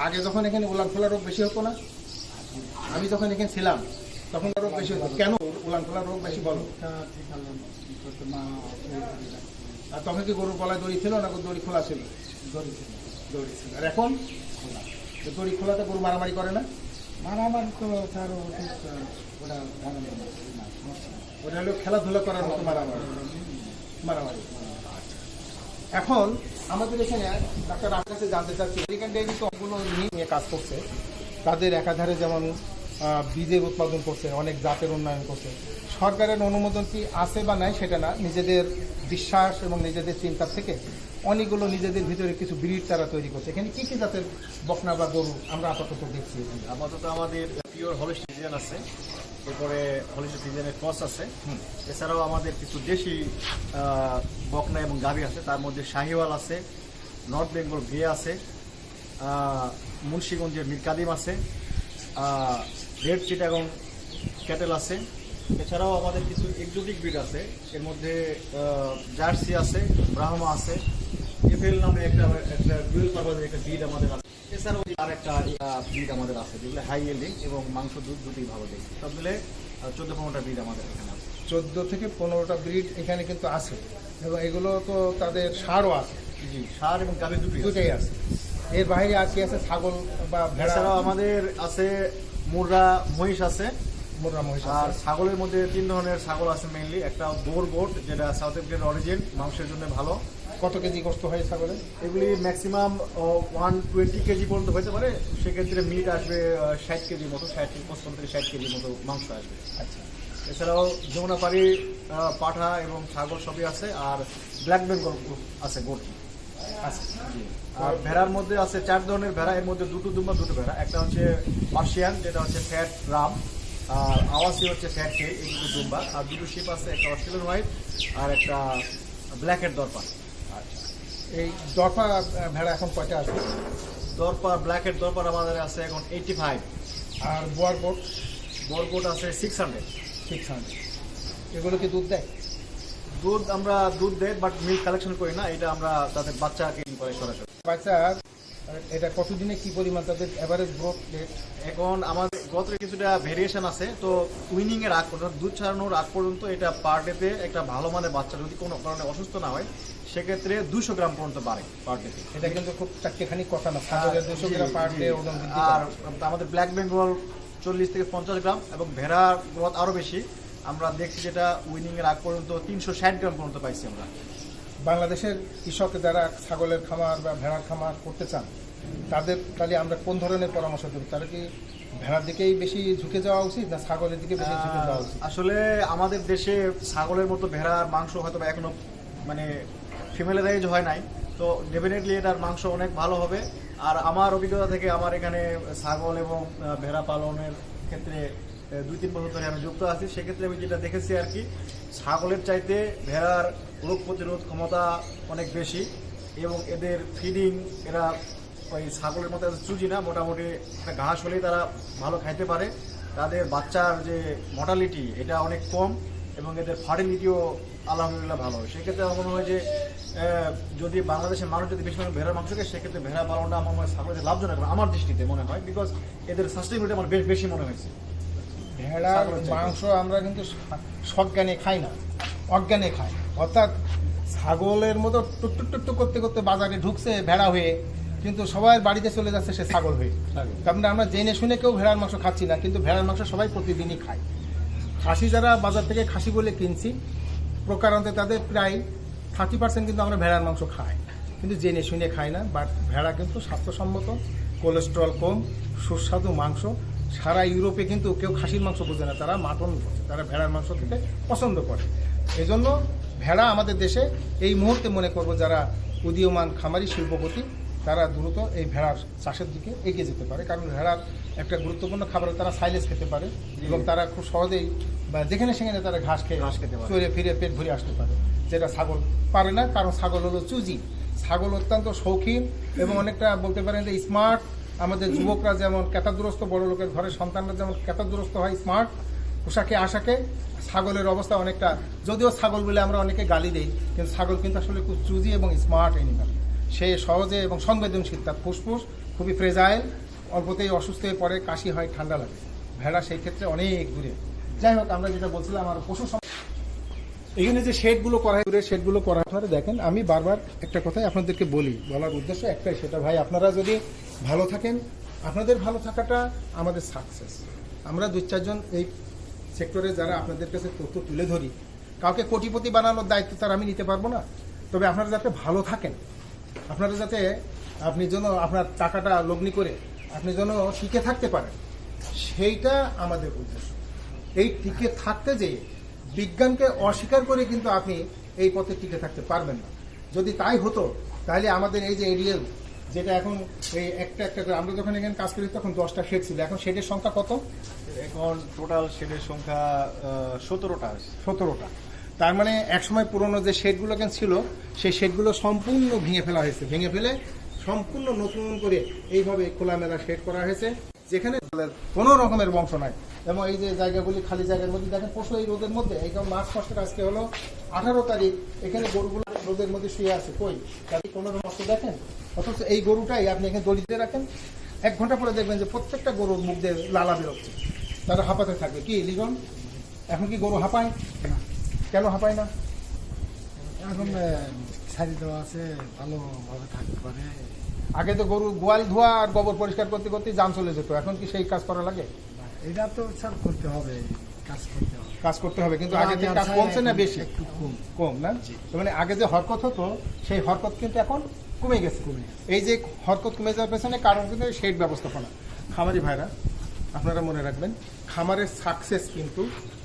আগে যখন এখানে উলান খোলা রোগ বেশি হতো না? আমি যখন এখানে ছিলাম তখন রোগ বেশি হতো। কেন উলান খোলা রোগ বেশি বলো? আর তখন কি গরুর গলায় দড়ি ছিল না দড়ি খোলা ছিল? দড়ি ছিল। দড়ি ছিল। আর এখন দড়ি খোলাতে গরু মারামারি করে না? মারামারি তো স্যার ওটা জানা যায় না। ওটা হলো খেলাধুলা করার মতো মারামারি। এখন আমাদের এখানে ডাক্তার আপনার কাছে জানতে চাচ্ছি, আমেরিকান ডেইরি তো অনেকগুলো নিয়ে কাজ করছে। তাদের একাধারে যেমন বীজের উৎপাদন করছে, অনেক জাতের উন্নয়ন করছে। সরকারের অনুমোদন কি আছে বা নাই সেটা না, নিজেদের বিশ্বাস এবং নিজেদের চিন্তা থেকে অনেকগুলো নিজেদের ভিতরে কিছু ব্রিড তারা তৈরি করছে। এখানে কি কি জাতের বকনা বা গরু আমরা আপাতত দেখছি? আপাতত আমাদের পিওর হলিস্টিয়ান আছে, এরপরে হলিস্টিয়ানের ক্রস আছে, এছাড়াও আমাদের কিছু দেশি বকনা এবং গাভী আছে। তার মধ্যে শাহিওয়াল আছে, নর্থ বেঙ্গল গ্রে আছে, মুন্সিগঞ্জের মীর কাদিম আছে, রেড চিটাগং ক্যাটেল আছে। এছাড়াও আমাদের কিছু এক্সোটিক ব্রিড আছে, এর মধ্যে জার্সি আছে, ব্রাহ্মা আছে, এফএল নামে একটা ডুয়েল পারপাজের একটা ব্রিড আমাদের আছে। এছাড়াও আর একটা ব্রিড আমাদের আছে যেগুলো হাই ইয়েল্ডিং এবং মাংস দুধ দুটোই ভালো দেয়। সব মিলে 14-15টা ব্রিড আমাদের এখানে আছে। 14 থেকে 15টা ব্রিড এখানে কিন্তু আছে, এবং এগুলো তো তাদের সারও আছে। জি, সার এবং গাভী দুটোই আছে। এর বাইরে আর কি আছে? ছাগল বা ভেড়া? এছাড়াও আমাদের আছে মুররা মহিষ আছে, মোররা মহিষ আর আছে। ছাগলের মধ্যে 3 ধরনের ছাগল আছে মেইনলি। একটা বোর গোট, যেটা সাউথ আফ্রিকার অরিজিন, মাংসের জন্য ভালো। কত কেজি গোস্ত হয় ছাগলে? এগুলি ম্যাক্সিমাম 120 কেজি পর্যন্ত হতে পারে। সেক্ষেত্রে মিট আসবে 60 কেজির মতো, 55 থেকে 60 কেজির মতো মাংস আসবে। আচ্ছা। এছাড়াও যমুনাপাড়ি পাঠা এবং ছাগল সবই আছে, আর ব্ল্যাক বেঙ্গল আছে গোট। আচ্ছা আর ভেড়ার মধ্যে আছে 4 ধরনের ভেড়া, এর মধ্যে দুটো দুম্বা দুটো ভেড়া। একটা হচ্ছে পার্সিয়ান, যেটা হচ্ছে ফ্যাট রাম, আর আওয়াসি হচ্ছে ফ্যাট কে, এই দুটো দুম্বা। আর দুটো শিপ আছে, একটা অস্ট্রেলিয়ান হোয়াইট আর একটা ব্ল্যাকের দরপা। এই দরপা ভেড়া এখন কয়টা আছে? দরপা ব্ল্যাকের দরপার আমাদের আছে এখন 85, আর বোয়ার কোট বরকোট আছে 600। 600। এগুলো কি দুধ দেয়? দুধ আমরা দুধ দেয়, বাট মিল্ক কালেকশন করি না, এটা আমরা তাদের বাচ্চা কিন করে সরাসরি। বাচ্চা এটা কতদিনে কি পরিমাণ তাদের এভারেজ গ্রোথ রেট? এখন আমাদের গতরে কিছুটা ভেরিয়েশন আছে, তো উইনিং এর আগ পর্যন্ত, দুধ ছাড়ানোর আগ পর্যন্ত এটা পার ডেতে একটা ভালো মানের বাচ্চা যদি কোনো কারণে অসুস্থ না হয় সেক্ষেত্রে 200 গ্রাম পর্যন্ত বাড়ে পার ডেতে। এটা কিন্তু খুব চারটেখানি কথা না, ছাগলের 200 গ্রাম পার ডে ওজন বৃদ্ধি আর করে। আমাদের ব্ল্যাক বেঙ্গল 40 থেকে 50 গ্রাম, এবং ভেড়ার গ্রোথ আরো বেশি। আমরা দেখছি যেটা উইনিং এর আগ পর্যন্ত 360 গ্রাম পর্যন্ত পাইছি আমরা। বাংলাদেশের কৃষক যারা ছাগলের খামার বা ভেড়ার খামার করতে চান তাদের তাহলে আমরা কোন ধরনের পরামর্শ দেব? তারা কি ভেড়ার দিকেই বেশি ঝুঁকে যাওয়া উচিত না ছাগলের দিকে বেশি ঝুঁকে যাওয়া উচিত? আসলে আমাদের দেশে ছাগলের মতো ভেড়ার মাংস হয়তো বা এখনো মানে ফিমেলারাইজ হয় নাই, তো ডেফিনেটলি এটার মাংস অনেক ভালো হবে। আর আমার অভিজ্ঞতা থেকে, আমার এখানে ছাগল এবং ভেড়া পালনের ক্ষেত্রে 2-3 বছর ধরে আমি যুক্ত আছি, সেক্ষেত্রে আমি যেটা দেখেছি আর কি, ছাগলের চাইতে ভেড়ার রোগ প্রতিরোধ ক্ষমতা অনেক বেশি, এবং এদের ফিডিং, এরা ওই ছাগলের মতো চুজি না, মোটামুটি একটা ঘাস হলেই তারা ভালো খাইতে পারে। তাদের বাচ্চার যে মর্টালিটি এটা অনেক কম, এবং এদের ফার্টিলিটিও আলহামদুলিল্লাহ ভালো। সেক্ষেত্রে আমার মনে হয় যে যদি বাংলাদেশের মানুষ যদি বেশি পরিমাণে ভেড়ার মাংস খায়, সেক্ষেত্রে ভেড়া পালনটা আমার মনে হয় ছাগলের লাভজনক আমার দৃষ্টিতে মনে হয়, বিকজ এদের সাস্টেইনেবিলিটি আমার বেশি মনে হয়েছে। ভেড়ার মাংস আমরা কিন্তু সজ্ঞানে খাই না, অজ্ঞানে খাই। অর্থাৎ ছাগলের মতো টুকটুক টুকটুক করতে করতে বাজারে ঢুকছে ভেড়া হয়ে, কিন্তু সবাই বাড়িতে চলে যাচ্ছে সে ছাগল হয়ে। তার মানে আমরা জেনে শুনে কেউ ভেড়ার মাংস খাচ্ছি না, কিন্তু ভেড়ার মাংস সবাই প্রতিদিনই খায়। খাসি যারা বাজার থেকে খাসি বলে কিনছি, প্রকারান্তে তাদের প্রায় 30% কিন্তু আমরা ভেড়ার মাংস খাই, কিন্তু জেনে শুনে খাই না। বাট ভেড়া কিন্তু স্বাস্থ্যসম্মত, কোলেস্ট্রল কম, সুস্বাদু মাংস। সারা ইউরোপে কিন্তু কেউ খাসির মাংস বোঝে না, তারা মাটন বোঝে, তারা ভেড়ার মাংস খেতে পছন্দ করে। এই জন্য ভেড়া আমাদের দেশে এই মুহূর্তে মনে করবো যারা উদীয়মান খামারি শিল্পপতি, তারা দ্রুত এই ভেড়ার চাষের দিকে এগিয়ে যেতে পারে। কারণ ভেড়ার একটা গুরুত্বপূর্ণ খাবার, তারা সাইলেজ খেতে পারে, এবং তারা খুব সহজেই বা যেখানে সেখানে তারা ঘাস খেতে পারে, চড়ে ফিরে পেট ভরে আসতে পারে, যেটা ছাগল পারে না। কারণ ছাগল হলো চুজি, ছাগল অত্যন্ত শৌখিন এবং অনেকটা বলতে পারেন যে স্মার্ট। আমাদের যুবকরা যেমন ক্যাতাদুরস্ত, বড় লোকের ঘরের সন্তানরা যেমন ক্যাতাদুরস্ত হয় স্মার্ট পোশাকে আশাকে, ছাগলের অবস্থা অনেকটা, যদিও ছাগল বলে আমরা অনেকে গালি দিই, কিন্তু ছাগল কিন্তু আসলে খুব চুজি এবং স্মার্ট অ্যানিমাল। সে সহজে এবং সংবেদনশীল, তার ফুসফুস খুবই ফ্রেজাইল, অল্পতেই অসুস্থ হয়ে পড়ে, কাশি হয়, ঠান্ডা লাগে। ভেড়া সেই ক্ষেত্রে অনেক দূরে। যাই হোক, আমরা যেটা বলছিলাম, আর পশু এখানে যে শেডগুলো করা হয়, শেডগুলো করা আপনারা দেখেন, আমি বারবার একটা কথাই আপনাদেরকে বলার উদ্দেশ্য একটাই, সেটা ভাই আপনারা যদি ভালো থাকেন, আপনাদের ভালো থাকাটা আমাদের সাকসেস। আমরা 2-4 জন এই সেক্টরে যারা আপনাদের কাছে তথ্য তুলে ধরি, কাউকে কোটিপতি বানানোর দায়িত্ব তার আমি নিতে পারবো না, তবে আপনারা যাতে ভালো থাকেন, আপনারা যাতে আপনি যেন আপনার টাকাটা লগ্নি করে আপনি যেন টিকে থাকতে পারেন, সেইটা আমাদের উদ্দেশ্য। এই টিকে থাকতে যেয়ে বিজ্ঞানকে অস্বীকার করে কিন্তু আপনি এই পথে টিকে থাকতে পারবেন না। যদি তাই হতো তাহলে আমাদের এই যে এরিয়াল, যেটা এখন এই একটা করে, আমরা যখন এখানে কাজ করি তখন 10টা শেড ছিল, এখন শেডের সংখ্যা কত? এখন টোটাল শেডের সংখ্যা 17টা। তার মানে একসময় পুরনো যে শেডগুলো কেন ছিল, সেই শেডগুলো সম্পূর্ণ ভেঙে ফেলা হয়েছে, ভেঙে ফেলে সম্পূর্ণ নতুন করে এইভাবে খোলামেলা শেড করা হয়েছে, যেখানে কোনো রকমের বংশ নাই। এবং এই যে জায়গাগুলি খালি জায়গার মধ্যে দেখেন পশু এই রোদের মধ্যে, এই যেমন মার্চ মাসের আজকে হলো 18 তারিখ, এখানে গরুগুলো রোদের মধ্যে শুয়ে আছে, কই তাদের কোনো রকম দেখেন। অথচ এই গরুটাই আপনি এখানে দড়ি দিয়ে রাখেন, 1 ঘন্টা পরে দেখবেন যে প্রত্যেকটা গরুর মুখ দিয়ে লালা বেরোচ্ছে, তারা হাঁপাতে থাকবে। কি লিজন, এখন কি গরু হাঁপায় না? কেন হাঁপায় না? এখন ছাড়ি দেওয়া আছে, ভালোভাবে থাকতে পারে। আগে তো গরু গোয়াল ধোয়া আর গোবর পরিষ্কার করতে করতে জান চলে যেত, এখন কি সেই কাজ করা লাগে? এটা তো স্যার করতে হবে, কাজ করতে হবে, কিন্তু আগে থেকে কাজ কমছে না বেশি? একটু কম না। মানে আগে যে হরকত হতো, সেই হরকত কিন্তু এখন কমে গেছে। এই যে হরকত কমে যাওয়ার পেছনে কারণ কিন্তু শেড ব্যবস্থাপনা। খামারি ভাইরা আপনারা মনে রাখবেন, খামারের সাকসেস কিন্তু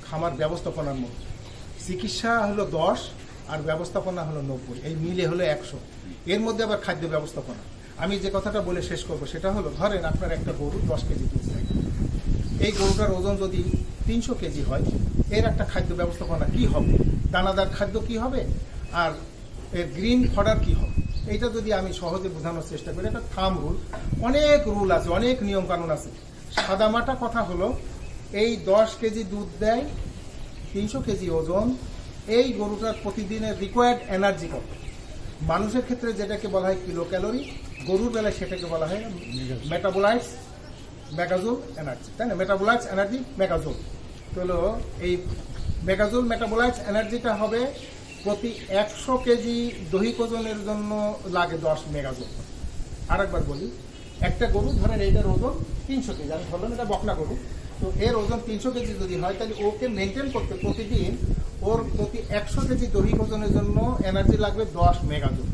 খামার ব্যবস্থাপনার মধ্যে। চিকিৎসা হলো 10, আর ব্যবস্থাপনা হলো 90, এই মিলে হলো 100। এর মধ্যে আবার খাদ্য ব্যবস্থাপনা। আমি যে কথাটা বলে শেষ করব সেটা হলো, ধরেন আপনার একটা গরু 10 কেজি দুধ দেয়, এই গরুটার ওজন যদি 300 কেজি হয়, এর একটা খাদ্য ব্যবস্থাপনা কি হবে, দানাদার খাদ্য কি হবে, আর এর গ্রিন ফডার কি হবে, এইটা যদি আমি সহজে বোঝানোর চেষ্টা করি, একটা থাম রুল, অনেক রুল আছে, অনেক নিয়ম কানুন আছে। সাদামাটা কথা হলো, এই 10 কেজি দুধ দেয়, 300 কেজি ওজন, এই গরুটার প্রতিদিনের রিকোয়ার্ড এনার্জি কত। মানুষের ক্ষেত্রে যেটাকে বলা হয় কিলো ক্যালোরি, গরুর বেলায় সেটাকে বলা হয় মেটাবোলাইটস মেগাজোল এনার্জি, তাই না? Metabolites energy megajoule. তো হলো এই মেগাজোল মেটাবোলাইটস এনার্জিটা হবে প্রতি 100 কেজি দৈহিক ওজনের জন্য লাগে 10 মেগাজোল। আরেকবার বলি, একটা গরু ধরেন এইটার ওজন 300 কেজি, আমি ধরলাম এটা বকনা গরু, তো এর ওজন 300 কেজি যদি হয়, তাহলে ওকে মেনটেন করতে প্রতিদিন ওর প্রতি 100 কেজি দৈহিক ওজনের জন্য এনার্জি লাগবে 10 মেগাজোল।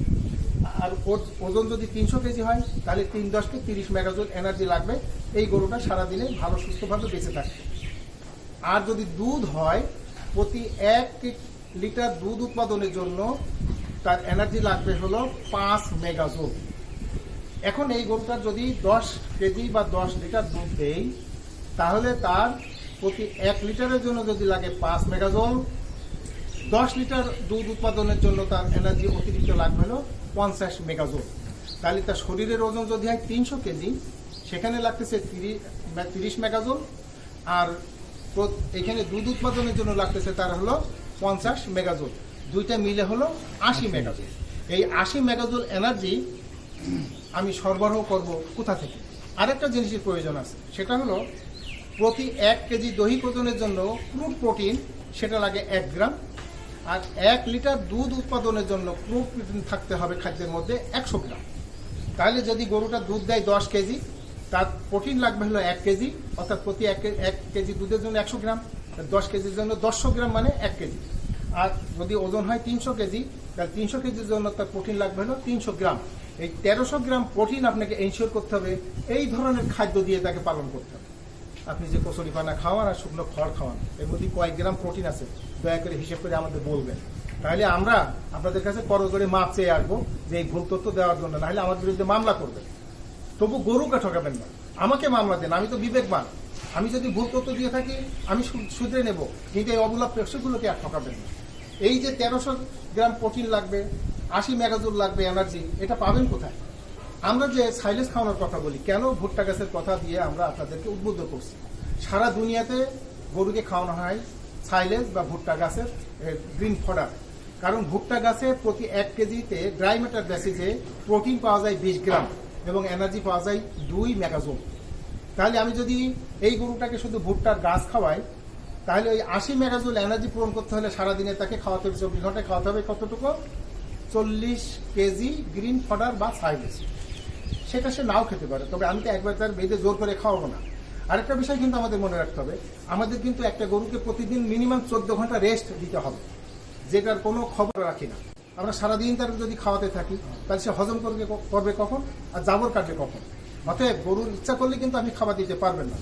আর ওর ওজন যদি 300 কেজি হয়, তাহলে 3×10 = 30 মেগাজোল এনার্জি লাগবে এই গরুটা সারাদিনে ভালো সুস্থভাবে বেঁচে থাকবে। আর যদি দুধ হয়, প্রতি 1 লিটার দুধ উৎপাদনের জন্য তার এনার্জি লাগবে হলো 5 মেগাজোল। এখন এই গরুটার যদি 10 কেজি বা 10 লিটার দুধ দেই, তাহলে তার প্রতি 1 লিটারের জন্য যদি লাগে 5 মেগাজোল, 10 লিটার দুধ উৎপাদনের জন্য তার এনার্জি অতিরিক্ত লাগবে হলো 50 মেগাজোল। তাহলে তার শরীরের ওজন যদি হয় 300 কেজি, সেখানে লাগতেছে 30 মেগাজোল, আর এখানে দুধ উৎপাদনের জন্য লাগতেছে তার হলো 50 মেগাজোল। দুইটা মিলে হলো 80 মেগাজোল। এই 80 মেগাজোল এনার্জি আমি সরবরাহ করব কোথা থেকে? আরেকটা জিনিসের প্রয়োজন আছে, সেটা হলো প্রতি 1 কেজি দৈহিক ওজনের জন্য ক্রুড প্রোটিন সেটা লাগে 1 গ্রাম, আর 1 লিটার দুধ উৎপাদনের জন্য ক্রুড প্রোটিন থাকতে হবে খাদ্যের মধ্যে 100 গ্রাম। তাহলে যদি গরুটা দুধ দেয় 10 কেজি, তার প্রোটিন লাগবে হলো 1 কেজি, অর্থাৎ প্রতি 1 কেজি দুধের জন্য 100 গ্রাম, 10 কেজির জন্য 100 গ্রাম মানে 1 কেজি। আর যদি ওজন হয় 300 কেজি, তাহলে 300 কেজির জন্য তার প্রোটিন লাগবে হলো 300 গ্রাম। এই 1300 গ্রাম প্রোটিন আপনাকে এনশিওর করতে হবে, এই ধরনের খাদ্য দিয়ে তাকে পালন করতে হবে। আপনি যে কচুরিপানা খাওয়ান আর শুকনো খড় খাওয়ান, এর মধ্যে কয়েক গ্রাম প্রোটিন আছে, দয়া করে হিসেব করে আমাদের বলবেন। তাহলে আমরা আপনাদের কাছে করজোড়ে মাপ চেয়ে আসবো যে এই ভুল তথ্য দেওয়ার জন্য, নাহলে আমার বিরুদ্ধে মামলা করবেন। তবু গরুকে ঠকাবেন না, আমাকে মামলা দেন, আমি তো বিবেকবান। আমি যদি ভুল তথ্য দিয়ে থাকি আমি শুধরে নেব, কিন্তু এই অবলা প্রেক্ষগুলোকে আর ঠকাবেন না। এই যে 1300 গ্রাম প্রোটিন লাগবে, 80 মেগাজোল লাগবে এনার্জি, এটা পাবেন কোথায়? আমরা যে সাইলেজ খাওয়ানোর কথা বলি, কেন ভুট্টা গাছের কথা দিয়ে আমরা আপনাদেরকে উদ্বুদ্ধ করছি। সারা দুনিয়াতে গরুকে খাওয়ানো হয় সাইলেজ বা ভুট্টা গাছের গ্রিন ফডার, কারণ ভুট্টা গাছে প্রতি 1 কেজিতে ড্রাই ম্যাটার বেসিসে প্রোটিন পাওয়া যায় 20 গ্রাম এবং এনার্জি পাওয়া যায় 2 মেগাজোল। তাহলে আমি যদি এই গরুটাকে শুধু ভুট্টার গাছ খাওয়াই, তাহলে ওই 80 মেগাজোল এনার্জি পূরণ করতে হলে সারাদিনে তাকে খাওয়াতে হবে, 24 ঘন্টায় খাওয়াতে হবে কতটুকু? 40 কেজি গ্রিন ফডার বা সাইলেজ। সেটা সে নাও খেতে পারে, তবে আমি তো একবার তার বেঁধে জোর করে খাওয়াবো না। আরেকটা বিষয় কিন্তু আমাদের মনে রাখতে হবে, আমাদের কিন্তু একটা গরুকে প্রতিদিন মিনিমাম 14 ঘন্টা রেস্ট দিতে হবে, যেটার কোনো খবর রাখি না। আমরা সারাদিন তার যদি খাওয়াতে থাকি, তাহলে সে হজম করবে কখন আর জাবর কাটবে কখন? অতএব গরুর ইচ্ছা করলে কিন্তু আপনি খাবার দিতে পারবেন না।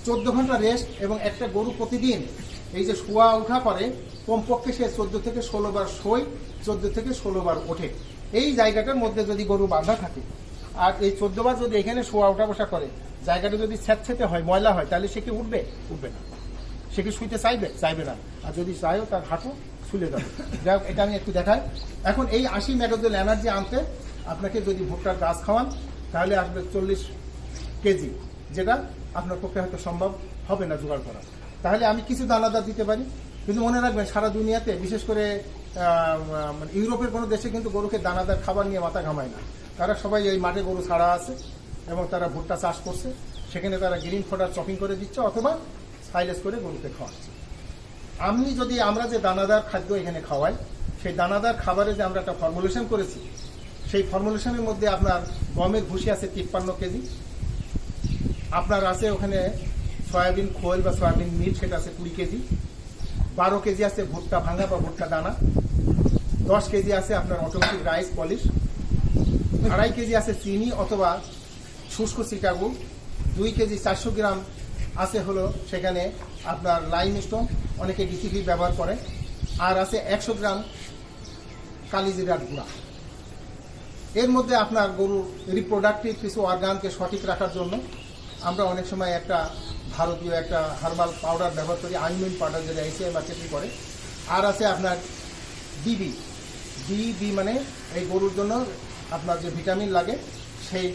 14 ঘন্টা রেস্ট, এবং একটা গরু প্রতিদিন এই যে শোয়া ওঠা করে, কমপক্ষে সে 14 থেকে 16 বার শোয়, 14 থেকে 16 বার ওঠে। এই জায়গাটার মধ্যে যদি গরু বাঁধা থাকে, আর এই 14 বার যদি এখানে শোয়া ওঠা বসা করে, জায়গাটা যদি স্যাঁতস্যাঁতে হয়, ময়লা হয়, তাহলে সে কি উঠবে? উঠবে না। সে কি শুইতে চাইবে না। আর যদি চায়ও তার হাঁটু ছুলে যাবে। যাই হোক, এটা আমি একটু দেখাই। এখন এই 80 মেগাজোল এনার্জি আনতে আপনাকে যদি ভুট্টার গাছ খাওয়ান, তাহলে আসবে 40 কেজি, যেটা আপনার পক্ষে হয়তো সম্ভব হবে না জোগাড় করা। তাহলে আমি কিছু দানাদার দিতে পারি, কিন্তু মনে রাখবেন সারা দুনিয়াতে, বিশেষ করে ইউরোপের কোনো দেশে কিন্তু গরুকে দানাদার খাবার নিয়ে মাথা ঘামায় না। তারা সবাই এই মাঠে গরু ছাড়া আছে এবং তারা ভুট্টা চাষ করছে, সেখানে তারা গ্রিন ফডার চপিং করে দিচ্ছে অথবা সাইলেজ করে গরুকে খাওয়াচ্ছে। আমরা যে দানাদার খাদ্য এখানে খাওয়াই, সেই দানাদার খাবারে যে আমরা একটা ফর্মুলেশন করেছি, সেই ফর্মুলেশনের মধ্যে আপনার গমের ভুসি আছে 53 কেজি, আপনার আছে ওখানে সয়াবিন খোল বা সয়াবিন মিল, সেটা আছে 20 কেজি, 12 কেজি আছে ভুট্টা ভাঙা বা ভুট্টা দানা, 10 কেজি আছে আপনার অটোমেটিক রাইস পলিশ, 2.5 কেজি আছে চিনি অথবা শুষ্ক চিটাগুড়, 2 কেজি 400 গ্রাম আছে হলো সেখানে আপনার লাইম স্টোন, অনেকে ডিসিপি ব্যবহার করে, আর আছে 100 গ্রাম কালিজিরার গুঁড়া। এর মধ্যে আপনার গরুর রিপ্রোডাক্টিভ কিছু অর্গানকে সঠিক রাখার জন্য আমরা অনেক সময় একটা ভারতীয় একটা হার্বাল পাউডার ব্যবহার করি, আইমিন পাউডার, যেটা এসিআই মার্কেটিং করে। আর আছে আপনার ডিবি মানে এই গরুর জন্য আপনার যে ভিটামিন লাগে, সেই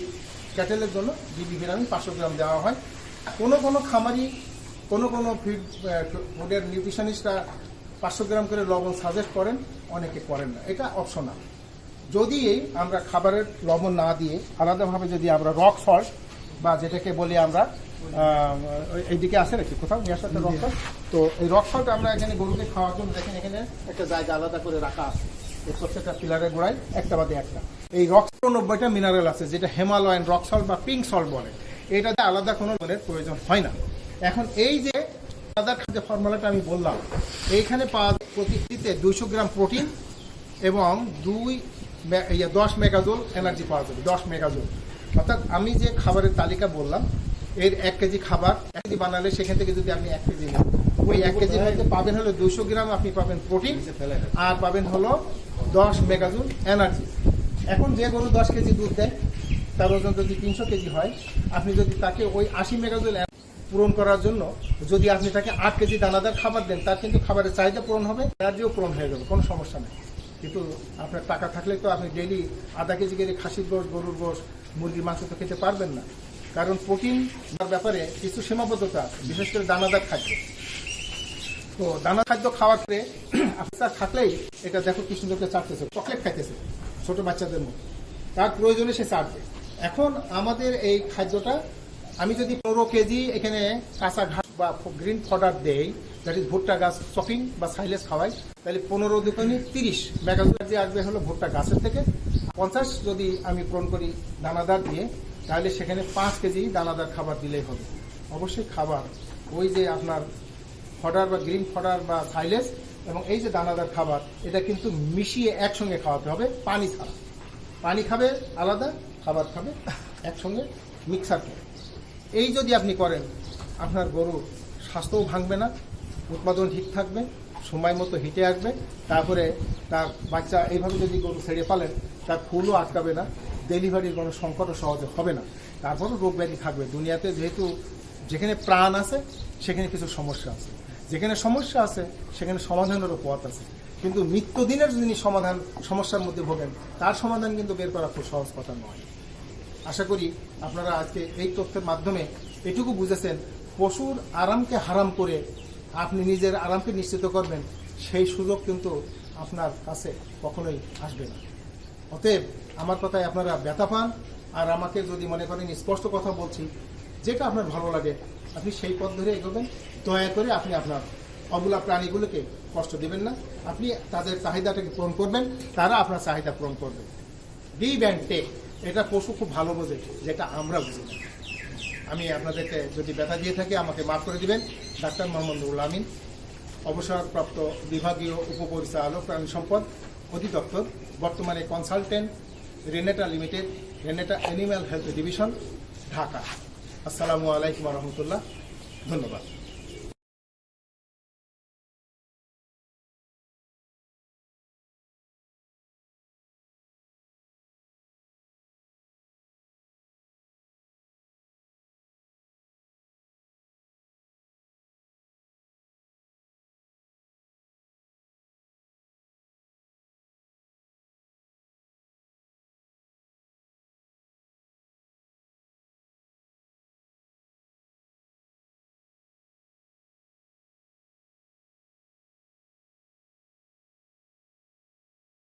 ক্যাটেলের জন্য ডিবি ভিটামিন 500 গ্রাম দেওয়া হয়। কোনো খামারি কোনো ফুডের নিউট্রিশনিস্টরা 500 গ্রাম করে লবণ সাজেস্ট করেন, অনেকে করেন না, এটা অপশনাল। যদি আমরা খাবারের লবণ না দিয়ে আলাদাভাবে যদি আমরা রক সল্ট বা যেটাকে বলি আমরা এইদিকে আসে নাকি কোথাও নিয়ে আসার রক সল্ট, তো এই রক সল্ট আমরা এখানে গরুকে খাওয়ার জন্য দেখেন এখানে একটা জায়গা আলাদা করে রাখা আছে, এই প্রত্যেকটা পিলারের গোড়ায় একটা বাদে একটা। এই রক 90টা মিনারেল আছে, যেটা হিমালয়ান রক সল্ট বা পিঙ্ক সল্ট বলে। এটাতে আলাদা কোনো লবণের প্রয়োজন হয় না। এখন এই যে আলাদা যে ফর্মুলাটা আমি বললাম, এইখানে পাওয়া প্রতিটিতে 200 গ্রাম প্রোটিন এবং 10 মেগাজোল এনার্জি পাওয়া যাবে। 10 মেগাজোল অর্থাৎ আমি যে খাবারের তালিকা বললাম, এর 1 কেজি খাবার 1 কেজি বানালে সেখান থেকে যদি আপনি 1 কেজি নেন, ওই 1 কেজির মধ্যে পাবেন হলো 200 গ্রাম আপনি পাবেন প্রোটিন আর পাবেন হলো 10 মেগাজোল এনার্জি। এখন যে গরু 10 কেজি দুধ দেয়, তার ওজন যদি 300 কেজি হয়, আপনি যদি তাকে ওই 80 মেগাজোল পূরণ করার জন্য যদি আপনি তাকে 8 কেজি দানাদার খাবার দেন, তার কিন্তু খাবারের চাহিদা পূরণ হবে, এনার্জিও পূরণ হয়ে যাবে, কোনো সমস্যা নেই। কিন্তু আপনার টাকা থাকলে তো আপনি ডেইলি আধা কেজি করে খাসির গোশ, গরুর গোশ, মুরগির মাংস তো খেতে পারবেন না, কারণ প্রোটিন ব্যাপারে কিছু সীমাবদ্ধতা আছে, বিশেষ করে দানাদার খাদ্য। তো দানা খাদ্য খাওয়ার পরে আপনার থাকলেই এটা দেখো কি সুন্দর চাটতেছে, চকলেট খাইতেছে ছোট বাচ্চাদের মতো, তার প্রয়োজনে সে চাটবে। এখন আমাদের এই খাদ্যটা আমি যদি 15 কেজি এখানে কাঁচা ঘাস বা গ্রিন ফডার দেই, দ্যাট ইজ ভুট্টা গাছ চপিং বা সাইলেজ খাওয়াই, তাহলে 15 দুগুণে 30 মেগাজোল যে আসবে হলো ভুট্টা গাছের থেকে। 50 যদি আমি পূরণ করি দানাদার দিয়ে, তাহলে সেখানে 5 কেজি দানাদার খাবার দিলেই হবে। অবশ্যই খাবার ওই যে আপনার ফডার বা গ্রিন ফডার বা সাইলেজ এবং এই যে দানাদার খাবার, এটা কিন্তু মিশিয়ে একসঙ্গে খাওয়াতে হবে, পানি ছাড়া। পানি খাবে আলাদা, খাবার খাবে একসঙ্গে মিক্সার করে। এই যদি আপনি করেন, আপনার গরুর স্বাস্থ্যও ভাঙবে না, উৎপাদন ঠিক থাকবে, সময় মতো হিটে আসবে, তারপরে তার বাচ্চা এইভাবে যদি গরু ছেড়ে পালেন, তার ফুলও আটকাবে না, ডেলিভারির কোনো সংকটও সহজে হবে না। তারপরও রোগ ব্যাধি থাকবে। দুনিয়াতে যেহেতু যেখানে প্রাণ আছে সেখানে কিছু সমস্যা আছে, যেখানে সমস্যা আছে সেখানে সমাধানেরও পথ আছে। কিন্তু নিত্যদিনের যিনি সমস্যার মধ্যে ভোগেন, তার সমাধান কিন্তু বের করা খুব সহজ কথা নয়। আশা করি আপনারা আজকে এই তথ্যের মাধ্যমে এটুকু বুঝেছেন, পশুর আরামকে হারাম করে আপনি নিজের আরামকে নিশ্চিত করবেন, সেই সুযোগ কিন্তু আপনার কাছে কখনোই আসবে না। অতএব আমার কথায় আপনারা ব্যথা পান, আর আমাকে যদি মনে করেন স্পষ্ট কথা বলছি, যেটা আপনার ভালো লাগে আপনি সেই পথ ধরে এগোবেন। দয়া করে আপনি আপনার অবলা প্রাণীগুলোকে কষ্ট দেবেন না, আপনি তাদের চাহিদাটাকে পূরণ করবেন, তারা আপনার চাহিদা পূরণ করবে। গিভ অ্যান্ড টেক, এটা পশু খুব ভালো বোঝে, যেটা আমরা বুঝি না। আমি আপনাদেরকে যদি ব্যথা দিয়ে থাকি আমাকে মাফ করে দিবেন। ডাক্তার মোহাম্মদ নুরুল আমিন, অবসরপ্রাপ্ত বিভাগীয় উপপরিচালক প্রাণী সম্পদ অধিদপ্তর, বর্তমানে consultant, Renata limited, Renata animal health division, Dhaka. আসসালামু আলাইকুম রহমতুল্লাহ, ধন্যবাদ।